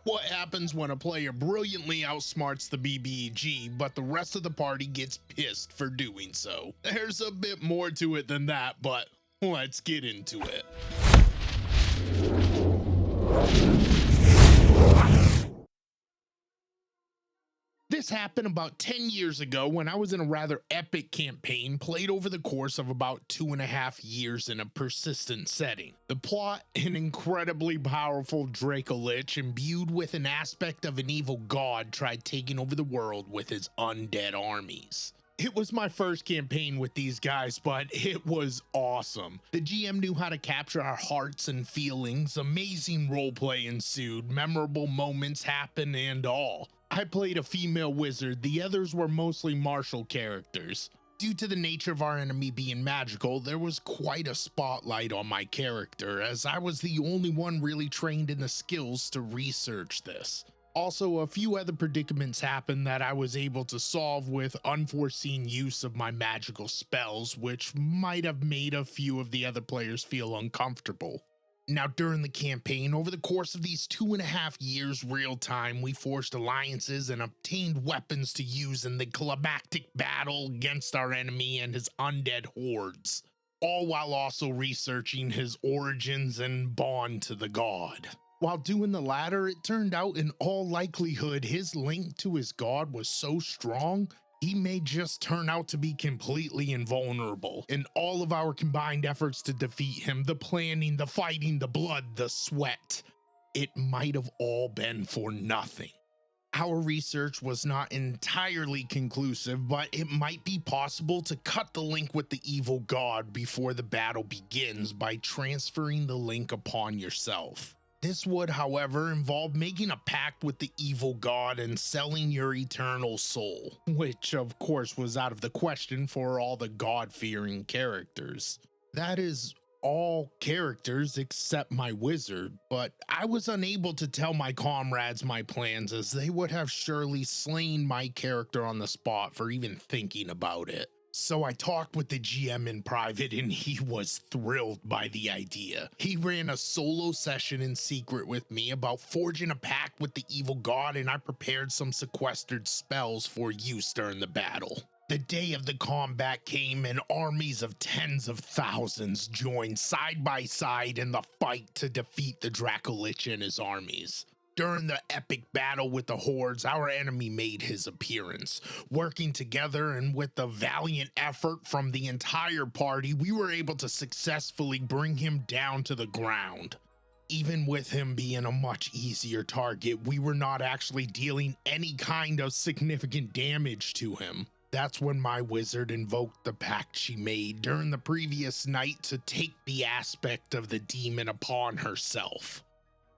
What happens when a player brilliantly outsmarts the BBG, but the rest of the party gets pissed for doing so? There's a bit more to it than that, but let's get into it. This happened about 10 years ago when I was in a rather epic campaign played over the course of about 2.5 years in a persistent setting. The plot: an incredibly powerful Dracolich imbued with an aspect of an evil god tried taking over the world with his undead armies. It was my first campaign with these guys, but it was awesome. The GM knew how to capture our hearts and feelings, amazing roleplay ensued, memorable moments happened and all. I played a female wizard, the others were mostly martial characters. Due to the nature of our enemy being magical, there was quite a spotlight on my character, as I was the only one really trained in the skills to research this. Also, a few other predicaments happened that I was able to solve with unforeseen use of my magical spells, which might have made a few of the other players feel uncomfortable. Now, during the campaign, over the course of these 2.5 years real time, we forged alliances and obtained weapons to use in the climactic battle against our enemy and his undead hordes, all while also researching his origins and bond to the god. While doing the latter, it turned out in all likelihood his link to his god was so strong, he may just turn out to be completely invulnerable. In all of our combined efforts to defeat him, the planning, the fighting, the blood, the sweat, it might have all been for nothing. Our research was not entirely conclusive, but it might be possible to cut the link with the evil god before the battle begins by transferring the link upon yourself. This would, however, involve making a pact with the evil god and selling your eternal soul, which of course was out of the question for all the god-fearing characters. That is, all characters except my wizard, but I was unable to tell my comrades my plans, as they would have surely slain my character on the spot for even thinking about it. So I talked with the GM in private and he was thrilled by the idea. He ran a solo session in secret with me about forging a pact with the evil god, and I prepared some sequestered spells for use during the battle. The day of the combat came and armies of tens of thousands joined side by side in the fight to defeat the Dracolich and his armies. During the epic battle with the hordes, our enemy made his appearance. Working together and with the valiant effort from the entire party, we were able to successfully bring him down to the ground. Even with him being a much easier target, we were not actually dealing any kind of significant damage to him. That's when my wizard invoked the pact she made during the previous night to take the aspect of the demon upon herself.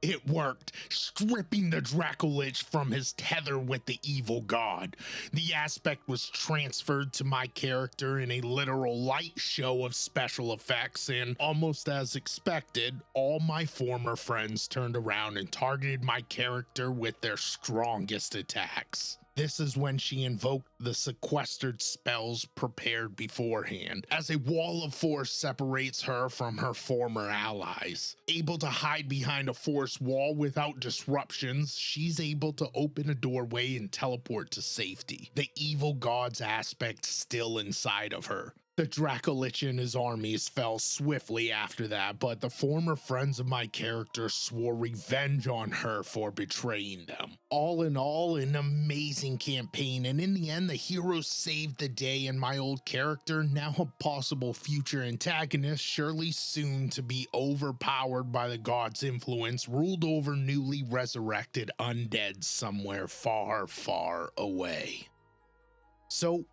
It worked, stripping the Dracolich from his tether with the evil god. The aspect was transferred to my character in a literal light show of special effects, and almost as expected, all my former friends turned around and targeted my character with their strongest attacks. This is when she invoked the sequestered spells prepared beforehand, as a wall of force separates her from her former allies. Able to hide behind a force wall without disruptions, she's able to open a doorway and teleport to safety, the evil god's aspect still inside of her. The Dracolich and his armies fell swiftly after that, but the former friends of my character swore revenge on her for betraying them. All in all, an amazing campaign, and in the end, the heroes saved the day, and my old character, now a possible future antagonist, surely soon to be overpowered by the god's influence, ruled over newly resurrected undead somewhere far, far away. So,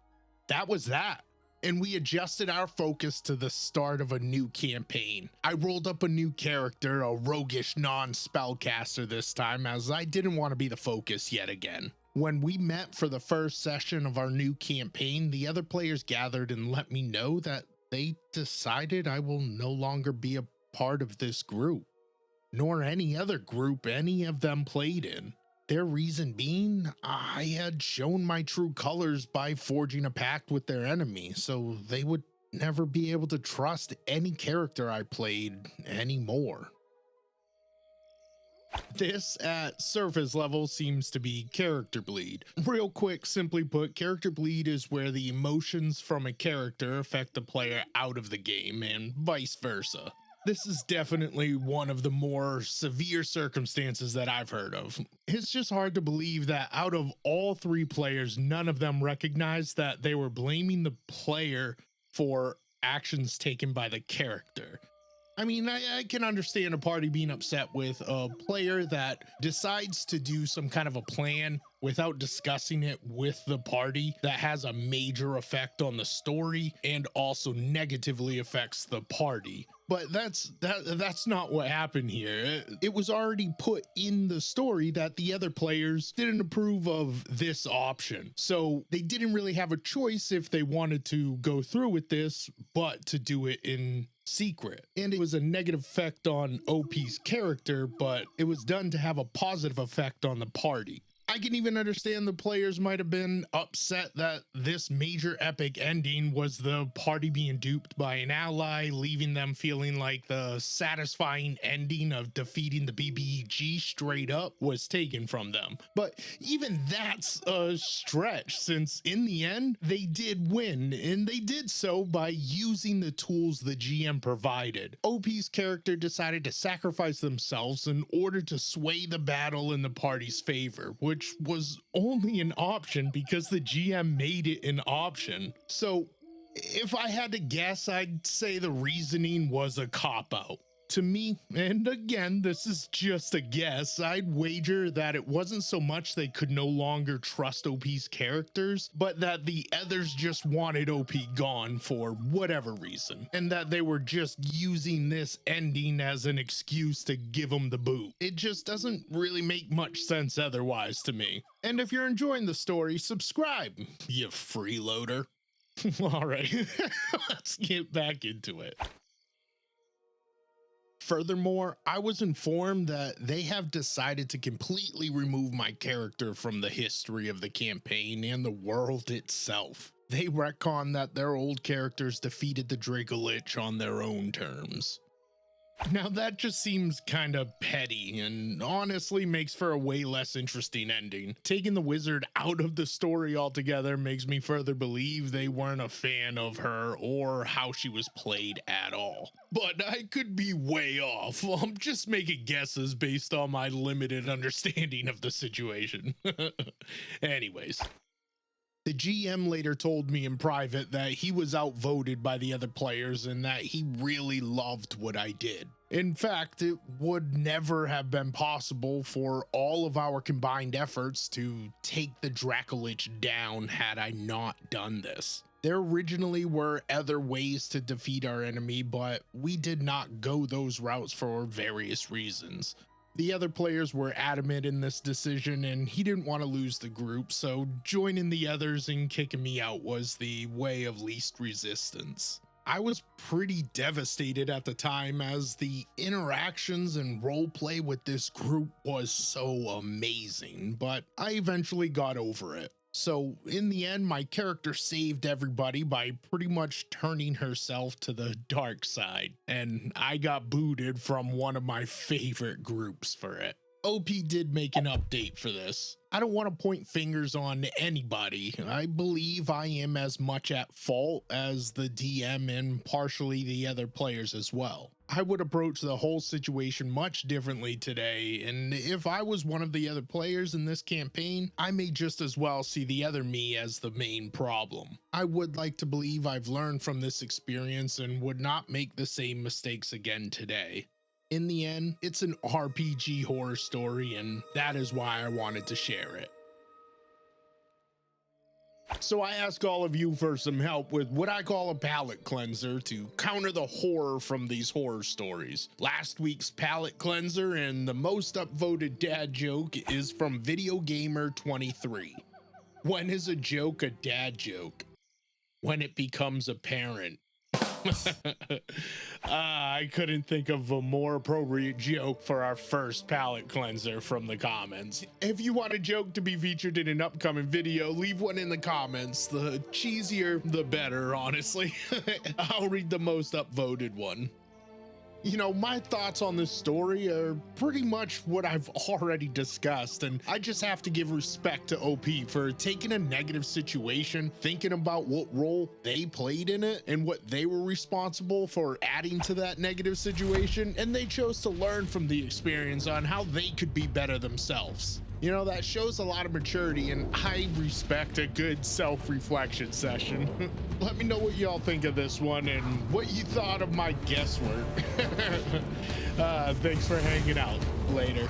that was that. And we adjusted our focus to the start of a new campaign. I rolled up a new character, a roguish non-spellcaster this time, as I didn't want to be the focus yet again. When we met for the first session of our new campaign, the other players gathered and let me know that they decided I will no longer be a part of this group, nor any other group any of them played in. Their reason being, I had shown my true colors by forging a pact with their enemy, so they would never be able to trust any character I played anymore. This at surface level seems to be character bleed. Real quick, simply put, character bleed is where the emotions from a character affect the player out of the game and vice versa. This is definitely one of the more severe circumstances that I've heard of. It's just hard to believe that out of all three players, none of them recognized that they were blaming the player for actions taken by the character. I mean, I can understand a party being upset with a player that decides to do some kind of a plan without discussing it with the party that has a major effect on the story and also negatively affects the party. But that's not what happened here. It was already put in the story that the other players didn't approve of this option. So they didn't really have a choice if they wanted to go through with this, but to do it in secret. And it was a negative effect on OP's character, but it was done to have a positive effect on the party. I can even understand the players might have been upset that this major epic ending was the party being duped by an ally, leaving them feeling like the satisfying ending of defeating the BBG straight up was taken from them. But even that's a stretch, since in the end, they did win, and they did so by using the tools the GM provided. OP's character decided to sacrifice themselves in order to sway the battle in the party's favor, which was only an option because the GM made it an option. So if I had to guess, I'd say the reasoning was a cop-out. To me, and again, this is just a guess, I'd wager that it wasn't so much they could no longer trust OP's characters, but that the others just wanted OP gone for whatever reason, and that they were just using this ending as an excuse to give them the boot. It just doesn't really make much sense otherwise to me. And if you're enjoying the story, subscribe, you freeloader. All right, let's get back into it. Furthermore, I was informed that they have decided to completely remove my character from the history of the campaign and the world itself. They retcon that their old characters defeated the Dracolich on their own terms. Now that just seems kind of petty and honestly makes for a way less interesting ending. Taking the wizard out of the story altogether makes me further believe they weren't a fan of her or how she was played at all. But I could be way off. I'm just making guesses based on my limited understanding of the situation. Anyways. The GM later told me in private that he was outvoted by the other players and that he really loved what I did. In fact, it would never have been possible for all of our combined efforts to take the Dracolich down had I not done this. There originally were other ways to defeat our enemy, but we did not go those routes for various reasons. The other players were adamant in this decision and he didn't want to lose the group, so joining the others and kicking me out was the way of least resistance. I was pretty devastated at the time as the interactions and roleplay with this group was so amazing, but I eventually got over it. So in the end, my character saved everybody by pretty much turning herself to the dark side, and I got booted from one of my favorite groups for it. OP did make an update for this. I don't want to point fingers on anybody. I believe I am as much at fault as the DM and partially the other players as well. I would approach the whole situation much differently today, and if I was one of the other players in this campaign, I may just as well see the other me as the main problem. I would like to believe I've learned from this experience and would not make the same mistakes again today. In the end, it's an RPG horror story, and that is why I wanted to share it. So I ask all of you for some help with what I call a palate cleanser to counter the horror from these horror stories. Last week's palate cleanser and the most upvoted dad joke is from Video Gamer 23. When is a joke a dad joke? When it becomes apparent. I couldn't think of a more appropriate joke for our first palate cleanser from the comments. If you want a joke to be featured in an upcoming video, leave one in the comments. The cheesier, the better, honestly. I'll read the most upvoted one. You know, my thoughts on this story are pretty much what I've already discussed, and I just have to give respect to OP for taking a negative situation, thinking about what role they played in it and what they were responsible for adding to that negative situation, and they chose to learn from the experience on how they could be better themselves. You know, that shows a lot of maturity, and I respect a good self-reflection session. Let me know what y'all think of this one and what you thought of my guesswork. Thanks for hanging out. Later.